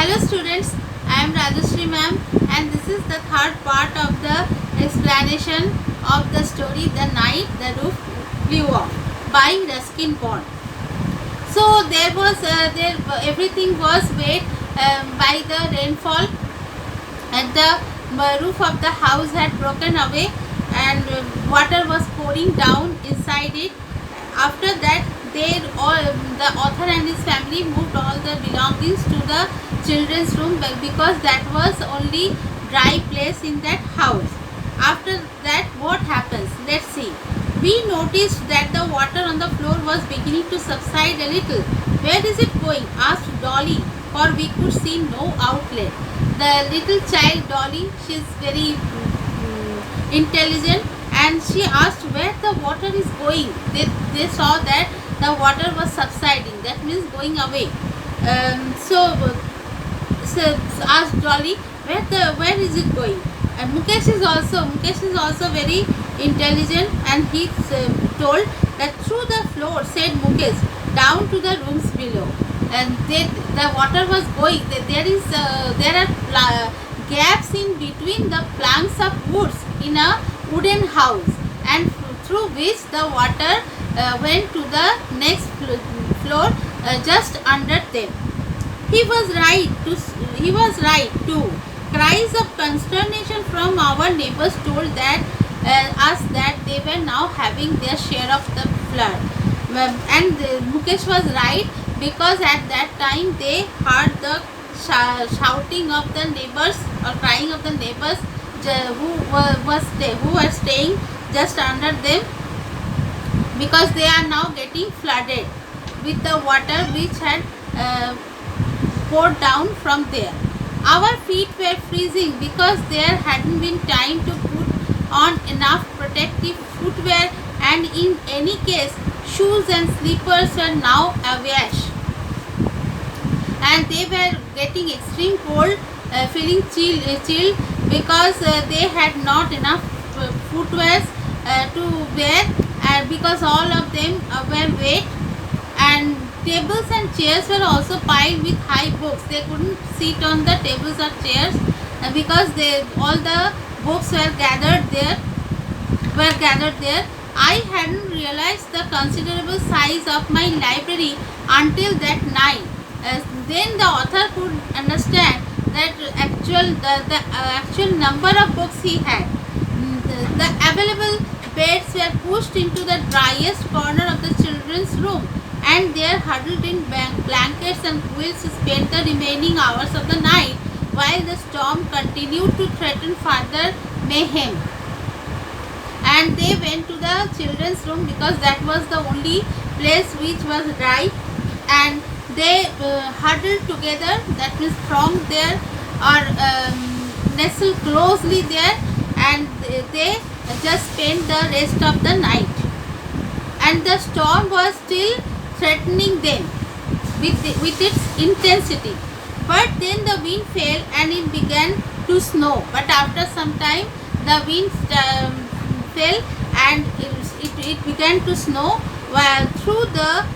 Hello students, I am Rajashri ma'am and this is the third part of the explanation of the story The Night the Roof Blew Off by Ruskin Bond. So everything was wet by the rainfall and the roof of the house had broken away and water was pouring down inside it. After that the author and his family moved all the belongings to the children's room because that was only dry place in that house. After that, what happens? Let's see. We noticed that the water on the floor was beginning to subside a little. Where is it going? Asked Dolly, for we could see no outlet. The little child Dolly, she is very intelligent, and she asked where the water is going. They saw that the water was subsiding, that means going away. So asked Dolly, where is it going? And Mukesh is also very intelligent, and he told that through the floor, said Mukesh, down to the rooms below. And the water was going. There are gaps in between the planks of woods in a wooden house, and through which the water went to the next floor just under them. He was right too. Cries of consternation from our neighbors told us that they were now having their share of the flood. And Mukesh was right, because at that time they heard the shouting of the neighbors or crying of the neighbors who were staying just under them, because they are now getting flooded with the water which had poured down from there. Our feet were freezing because there hadn't been time to put on enough protective footwear, and in any case shoes and slippers were now awash, and they were getting extreme cold, feeling chilled because they had not enough footwear to wear, because all of them were wet, and tables and chairs were also piled with high books. They couldn't sit on the tables or chairs because all the books were gathered there. I hadn't realized the considerable size of my library until that night. Then the author could understand that the actual number of books he had. The available beds were pushed into the driest corner of the children's room, and there huddled in blankets and quilts spent the remaining hours of the night while the storm continued to threaten further mayhem. And they went to the children's room because that was the only place which was dry, and they huddled together, that means thronged there or nestled closely there, and they just spent the rest of the night. And the storm was still threatening them with its intensity. But then the wind fell and it began to snow. But after some time the wind fell and it began to snow, while through the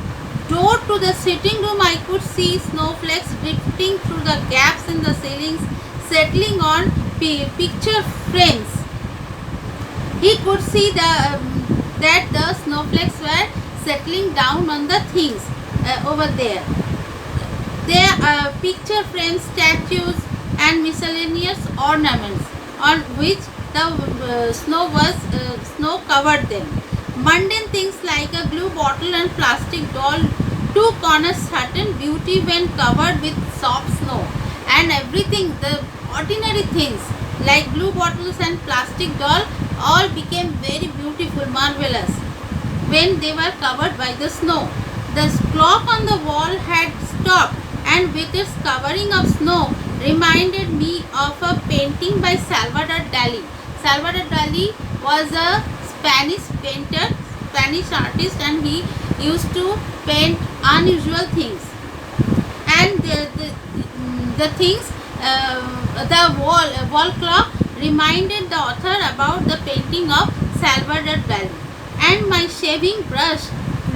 door to the sitting room I could see snowflakes drifting through the gaps in the ceilings, settling on picture frames. He could see that the snowflakes were settling down on the things over there. There are picture frames, statues and miscellaneous ornaments on which the snow covered them. Mundane things like a glue bottle and plastic doll took on a certain beauty when covered with soft snow, and everything, the ordinary things like glue bottles and plastic doll, all became very beautiful, marvelous when they were covered by the snow. The clock on the wall had stopped, and with its covering of snow reminded me of a painting by Salvador Dali. Salvador Dali was a Spanish painter, Spanish artist, and he used to paint unusual things. And the things, the wall clock reminded the author about the painting of Salvador Dali. And my shaving brush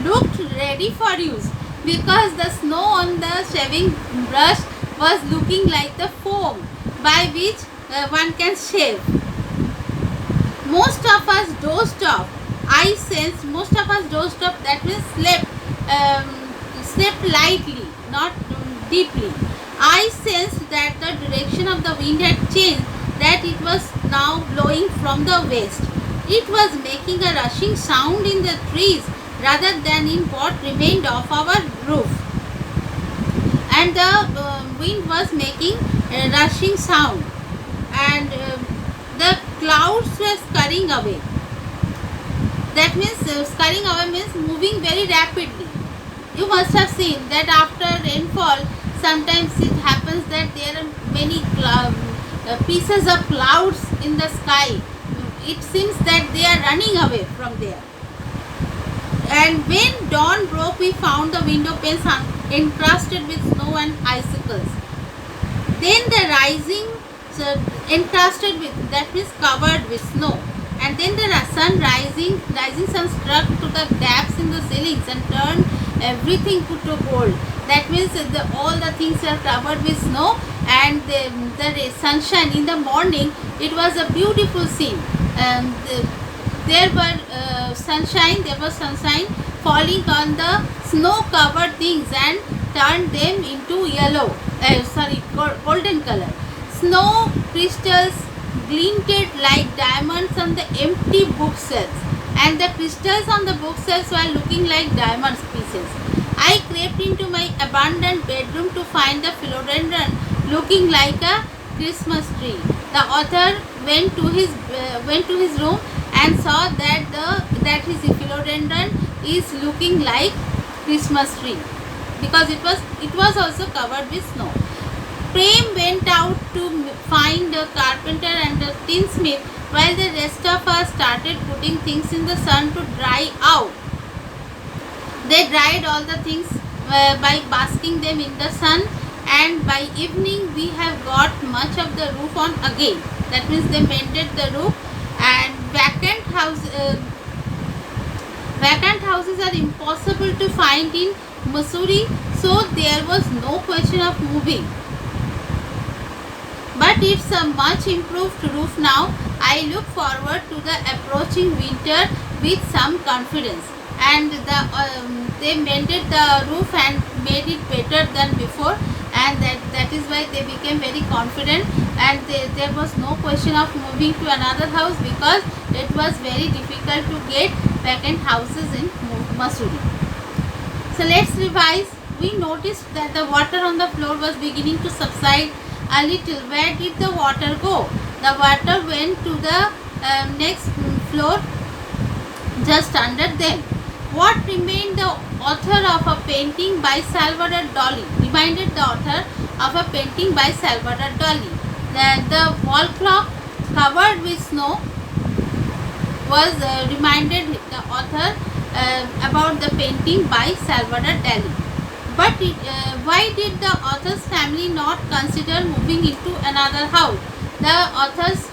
looked ready for use, because the snow on the shaving brush was looking like the foam by which one can shave. Most of us dozed off. I sensed most of us dozed off, that means slept lightly, not deeply. I sensed that the direction of the wind had changed, that it was now blowing from the west. It was making a rushing sound in the trees rather than in what remained of our roof. And the wind was making a rushing sound, and the clouds were scurrying away. That means scurrying away means moving very rapidly. You must have seen that after rainfall, sometimes it happens that there are many pieces of clouds in the sky. It seems that they are running away from there. And when dawn broke, we found the window panes encrusted with snow and icicles. Then the rising, encrusted with, that means covered with snow. And then the rising sun struck to the gaps in the ceilings and turned everything to gold. That means all the things are covered with snow, and the sunshine in the morning, it was a beautiful scene. There was sunshine falling on the snow covered things and turned them into yellow, golden color. Snow crystals glinted like diamonds on the empty bookshelves, and the crystals on the bookshelves were looking like diamond pieces. I crept into my abandoned bedroom to find the philodendron looking like a Christmas tree. The author went to his room and saw that his philodendron is looking like Christmas tree, because it was also covered with snow. Prem went out to find the carpenter and the tinsmith, while the rest of us started putting things in the sun to dry out. They dried all the things by basking them in the sun, and by evening we have got much of the roof on again. That means they mended the roof. And vacant houses are impossible to find in Missouri, so there was no question of moving. But it's a much improved roof now. I look forward to the approaching winter with some confidence. And they mended the roof and made it better than before, and that is why they became very confident, and there was no question of moving to another house, because it was very difficult to get vacant houses in Missouri. So let's revise. We noticed that the water on the floor was beginning to subside a little. Where did the water go? The water went to the next floor just under them. What remained the author of a painting by Salvador Dali? Reminded the author of a painting by Salvador Dali. The wall clock covered with snow was reminded the author about the painting by Salvador Dali. But why did the author's family not consider moving into another house? The author's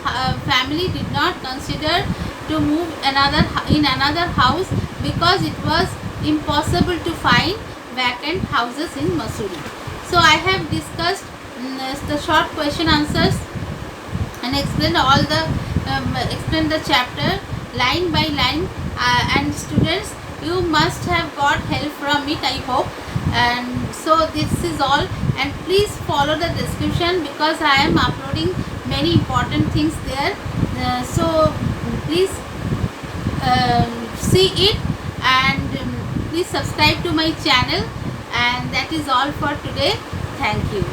family did not consider to move in another house, because it was impossible to find vacant houses in Missouri. So I have discussed the short question answers and explained the chapter line by line, and students, you must have got help from it, I hope. And so this is all, and please follow the description, because I am uploading many important things there. So please see it, and please subscribe to my channel. And that is all for today. Thank you.